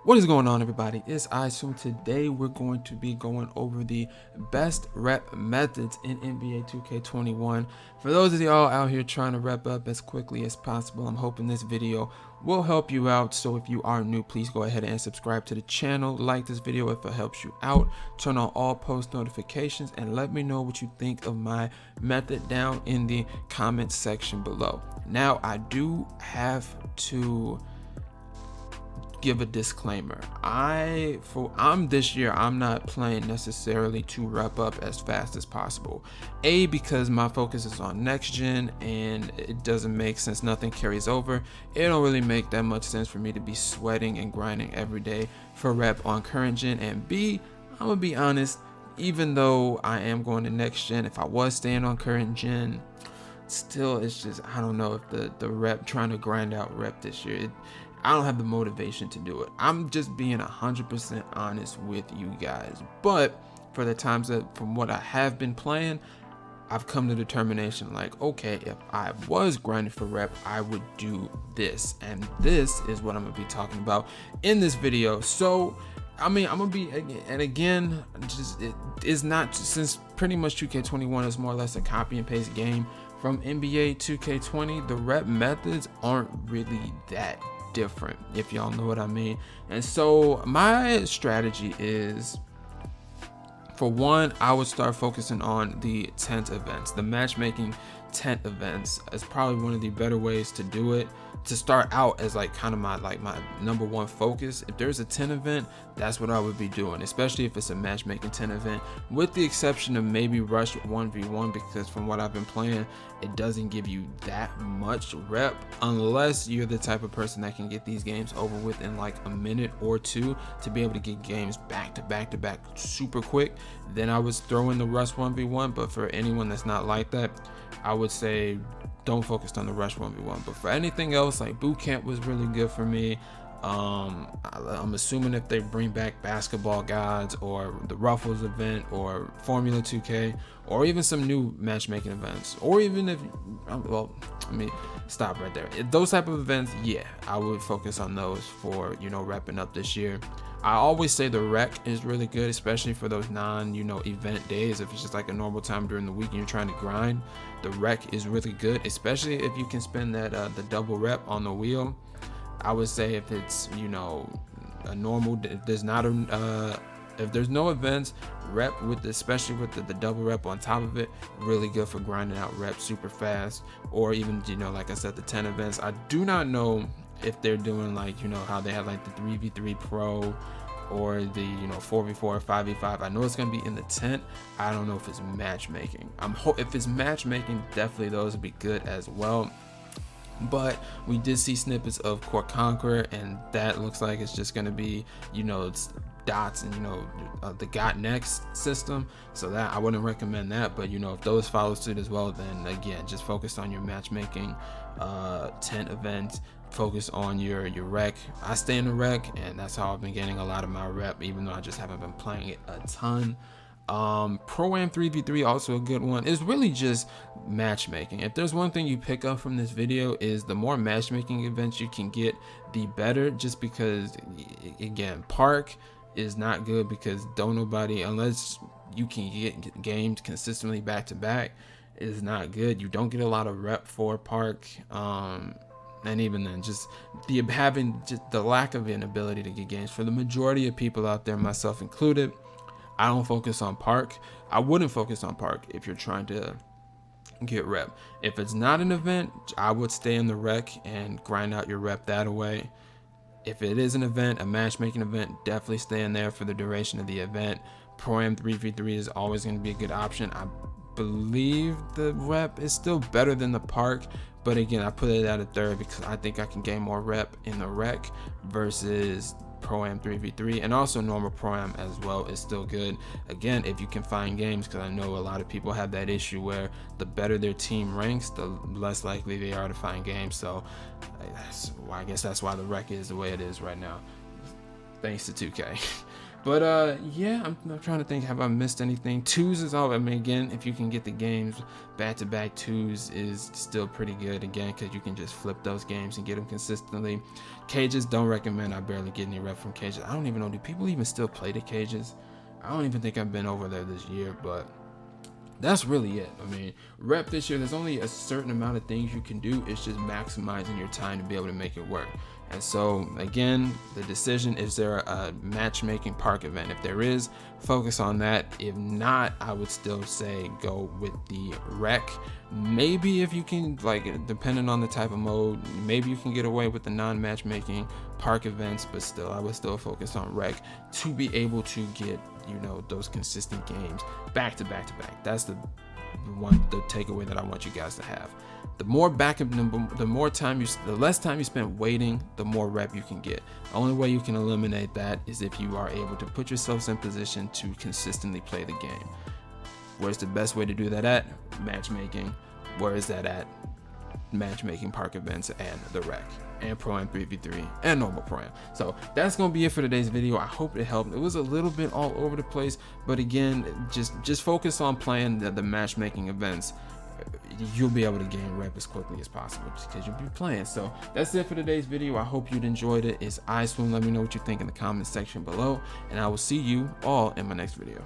What is going on, everybody? It's iSwune. Today we're going to be going over the best rep methods in NBA 2K21. For those of y'all out here trying to rep up as quickly as possible, I'm hoping this video will help you out. So if you are new, please go ahead and subscribe to the channel, like this video if it helps you out, turn on all post notifications, and let me know what you think of my method down in the comment section below. Now, I do have to give a disclaimer. This year I'm not playing necessarily to wrap up as fast as possible. Because my focus is on next gen and it doesn't make sense, nothing carries over. It don't really make that much sense for me to be sweating and grinding every day for rep on current gen. And B, I'm gonna be honest, even though I am going to next gen, if I was staying on current gen, still it's just, I don't know if the rep, trying to grind out rep this year, I don't have the motivation to do it. I'm just being 100% honest with you guys. But for the times that, from what I have been playing, I've come to determination like, okay, if I was grinding for rep, I would do this. And this is what I'm gonna be talking about in this video. So, I mean, I'm gonna be, and again, just it is not, since pretty much 2K21 is more or less a copy and paste game from NBA 2K20, the rep methods aren't really that different, if y'all know what I mean. And so my strategy is, for one, I would start focusing on the tent events. The matchmaking tent events is probably one of the better ways to do it, to start out as like kind of my number one focus. If there's a 10 event, that's what I would be doing, especially if it's a matchmaking 10 event, with the exception of maybe rush 1v1, because from what I've been playing, it doesn't give you that much rep unless you're the type of person that can get these games over with in like a minute or two, to be able to get games back to back to back super quick. Then I was throwing the rush 1v1. But for anyone that's not like that, I would say don't focus on the rush 1v1. But for anything else, like boot camp was really good for me. I'm assuming if they bring back basketball gods or the Ruffles event or Formula 2K or even some new matchmaking events, or even if, well, I mean, stop right there. Those type of events, yeah, I would focus on those for, wrapping up this year. I always say the rec is really good, especially for those event days. If it's just like a normal time during the week and you're trying to grind, the rec is really good, especially if you can spend that the double rep on the wheel. I would say if it's a normal, if there's not if there's no events, rep with especially with the double rep on top of it, really good for grinding out reps super fast. Or even like I said, the 10 events. I do not know if they're doing like how they have like the 3v3 pro or the 4v4 or 5v5. I know it's gonna be in the tent. I don't know if it's matchmaking. If it's matchmaking, definitely those would be good as well. But we did see snippets of Court Conqueror, and that looks like it's just going to be, it's dots and, the got next system. So that I wouldn't recommend that. But, if those follow suit as well, then again, just focus on your matchmaking tent event. Focus on your rec. I stay in the rec, and that's how I've been getting a lot of my rep, even though I just haven't been playing it a ton. Pro-Am 3v3, also a good one. It's really just matchmaking. If there's one thing you pick up from this video, is the more matchmaking events you can get, the better. Just because, again, park is not good, because don't nobody, unless you can get games consistently back to back, is not good. You don't get a lot of rep for park. And even then, just having the lack of an ability to get games for the majority of people out there, myself included. I don't focus on park. I wouldn't focus on park if you're trying to get rep. If it's not an event, I would stay in the rec and grind out your rep that way. If it is an event, a matchmaking event, definitely stay in there for the duration of the event. Pro-Am 3v3 is always going to be a good option. I believe the rep is still better than the park, but again, I put it at a third because I think I can gain more rep in the rec versus Pro-Am 3v3. And also normal Pro-Am as well is still good, again, if you can find games, because I know a lot of people have that issue where the better their team ranks, the less likely they are to find games. So I guess that's why the rec is the way it is right now, thanks to 2K. But yeah, I'm trying to think, have I missed anything? Twos is all, I mean, again, if you can get the games back-to-back, twos is still pretty good, again, because you can just flip those games and get them consistently. Cages, don't recommend. I barely get any rep from cages. I don't even know, do people even still play the cages? I don't even think I've been over there this year, but that's really it. I mean, rep this year, there's only a certain amount of things you can do. It's just maximizing your time to be able to make it work. And so again, the decision, is there a matchmaking park event? If there is, focus on that. If not, I would still say go with the rec. Maybe if you can, like, depending on the type of mode, maybe you can get away with the non-matchmaking park events, but still, I would still focus on rec to be able to get, you know, those consistent games back to back to back. That's the takeaway that I want you guys to have. The more backup, the less time you spend waiting, the more rep you can get. The only way you can eliminate that is if you are able to put yourselves in position to consistently play the game. Where's the best way to do that at? Matchmaking. Where is that at? Matchmaking park events and the rec and Pro-Am 3v3 and normal Pro-Am. So that's gonna be it for today's video. I hope it helped. It was a little bit all over the place, but again, just focus on playing the matchmaking events. You'll be able to gain rep as quickly as possible just because you'll be playing. So that's it for today's video. I hope you'd enjoyed it. It's iSwune. Let me know what you think in the comment section below, and I will see you all in my next video.